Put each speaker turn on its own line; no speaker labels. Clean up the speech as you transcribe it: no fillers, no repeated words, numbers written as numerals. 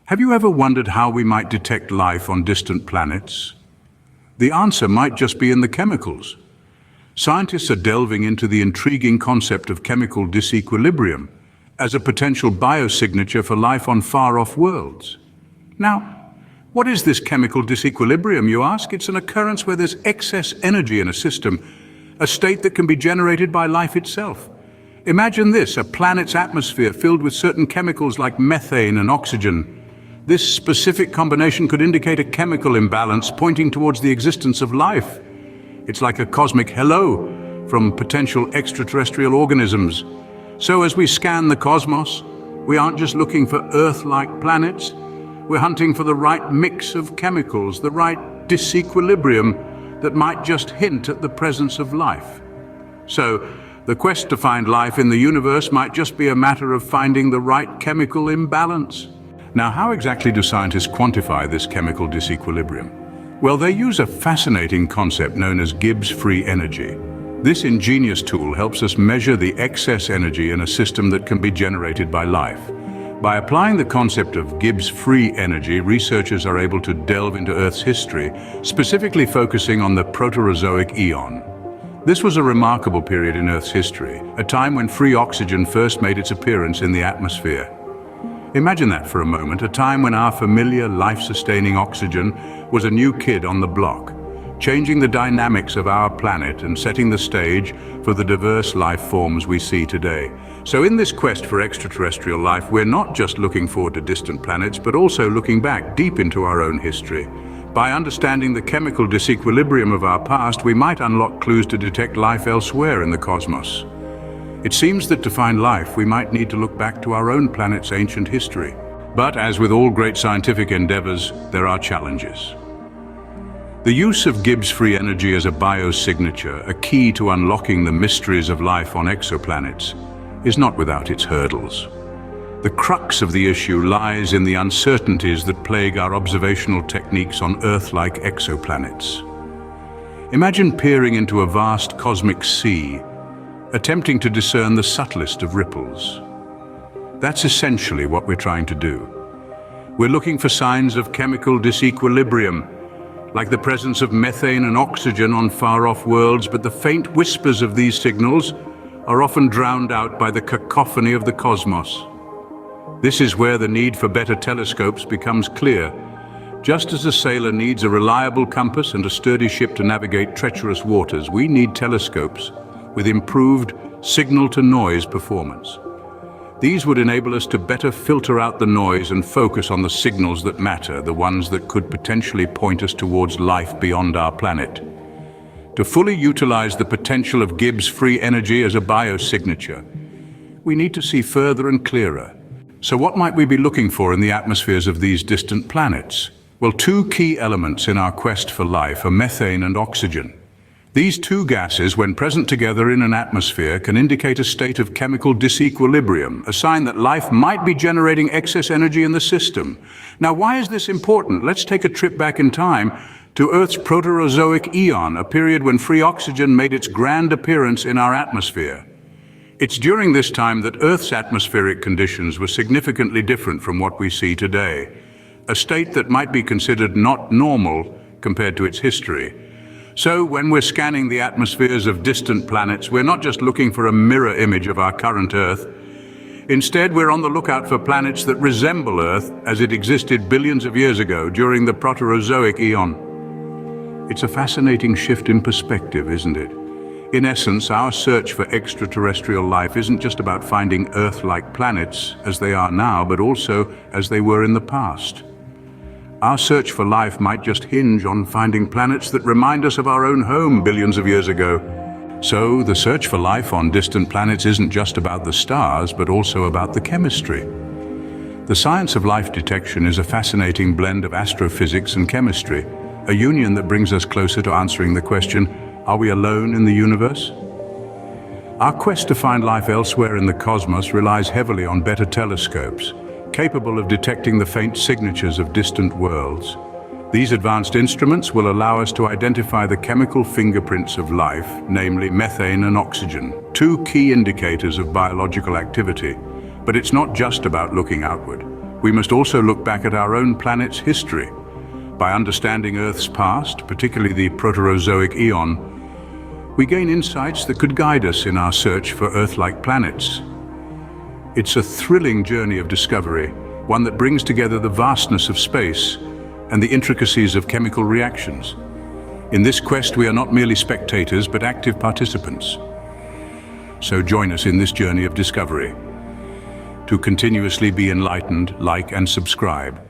Have you ever wondered how we might detect life on distant planets? The answer might just be in the chemicals. Scientists are delving into the intriguing concept of chemical disequilibrium as a potential biosignature for life on far-off worlds. Now, what is this chemical disequilibrium, you ask? It's an occurrence where there's excess energy in a system, a state that can be generated by life itself. Imagine this, a planet's atmosphere filled with certain chemicals like methane and oxygen. This specific combination could indicate a chemical imbalance pointing towards the existence of life. It's like a cosmic hello from potential extraterrestrial organisms. So as we scan the cosmos, we aren't just looking for Earth-like planets, we're hunting for the right mix of chemicals, the right disequilibrium that might just hint at the presence of life. So, the quest to find life in the universe might just be a matter of finding the right chemical imbalance. Now, how exactly do scientists quantify this chemical disequilibrium? Well, they use a fascinating concept known as Gibbs free energy. This ingenious tool helps us measure the excess energy in a system that can be generated by life. By applying the concept of Gibbs free energy, researchers are able to delve into Earth's history, specifically focusing on the Proterozoic eon. This was a remarkable period in Earth's history, a time when free oxygen first made its appearance in the atmosphere. Imagine that for a moment, a time when our familiar life-sustaining oxygen was a new kid on the block, changing the dynamics of our planet and setting the stage for the diverse life forms we see today. So in this quest for extraterrestrial life, we're not just looking forward to distant planets, but also looking back deep into our own history. By understanding the chemical disequilibrium of our past, we might unlock clues to detect life elsewhere in the cosmos. It seems that to find life, we might need to look back to our own planet's ancient history. But as with all great scientific endeavors, there are challenges. The use of Gibbs free energy as a biosignature, a key to unlocking the mysteries of life on exoplanets, is not without its hurdles. The crux of the issue lies in the uncertainties that plague our observational techniques on Earth-like exoplanets. Imagine peering into a vast cosmic sea, attempting to discern the subtlest of ripples. That's essentially what we're trying to do. We're looking for signs of chemical disequilibrium, like the presence of methane and oxygen on far-off worlds, but the faint whispers of these signals are often drowned out by the cacophony of the cosmos. This is where the need for better telescopes becomes clear. Just as a sailor needs a reliable compass and a sturdy ship to navigate treacherous waters, we need telescopes with improved signal-to-noise performance. These would enable us to better filter out the noise and focus on the signals that matter, the ones that could potentially point us towards life beyond our planet. To fully utilize the potential of Gibbs free energy as a biosignature, we need to see further and clearer. So what might we be looking for in the atmospheres of these distant planets? Well, two key elements in our quest for life are methane and oxygen. These two gases, when present together in an atmosphere, can indicate a state of chemical disequilibrium, a sign that life might be generating excess energy in the system. Now, why is this important? Let's take a trip back in time to Earth's Proterozoic eon, a period when free oxygen made its grand appearance in our atmosphere. It's during this time that Earth's atmospheric conditions were significantly different from what we see today, a state that might be considered not normal compared to its history. So when we're scanning the atmospheres of distant planets, we're not just looking for a mirror image of our current Earth. Instead, we're on the lookout for planets that resemble Earth as it existed billions of years ago during the Proterozoic eon. It's a fascinating shift in perspective, isn't it? In essence, our search for extraterrestrial life isn't just about finding Earth-like planets as they are now, but also as they were in the past. Our search for life might just hinge on finding planets that remind us of our own home billions of years ago. So, the search for life on distant planets isn't just about the stars, but also about the chemistry. The science of life detection is a fascinating blend of astrophysics and chemistry, a union that brings us closer to answering the question, are we alone in the universe? Our quest to find life elsewhere in the cosmos relies heavily on better telescopes, capable of detecting the faint signatures of distant worlds. These advanced instruments will allow us to identify the chemical fingerprints of life, namely methane and oxygen, two key indicators of biological activity. But it's not just about looking outward. we must also look back at our own planet's history. By understanding Earth's past, particularly the Proterozoic eon, we gain insights that could guide us in our search for Earth-like planets. It's a thrilling journey of discovery, one that brings together the vastness of space and the intricacies of chemical reactions. In this quest, we are not merely spectators, but active participants. So join us in this journey of discovery. To continuously be enlightened, like and subscribe.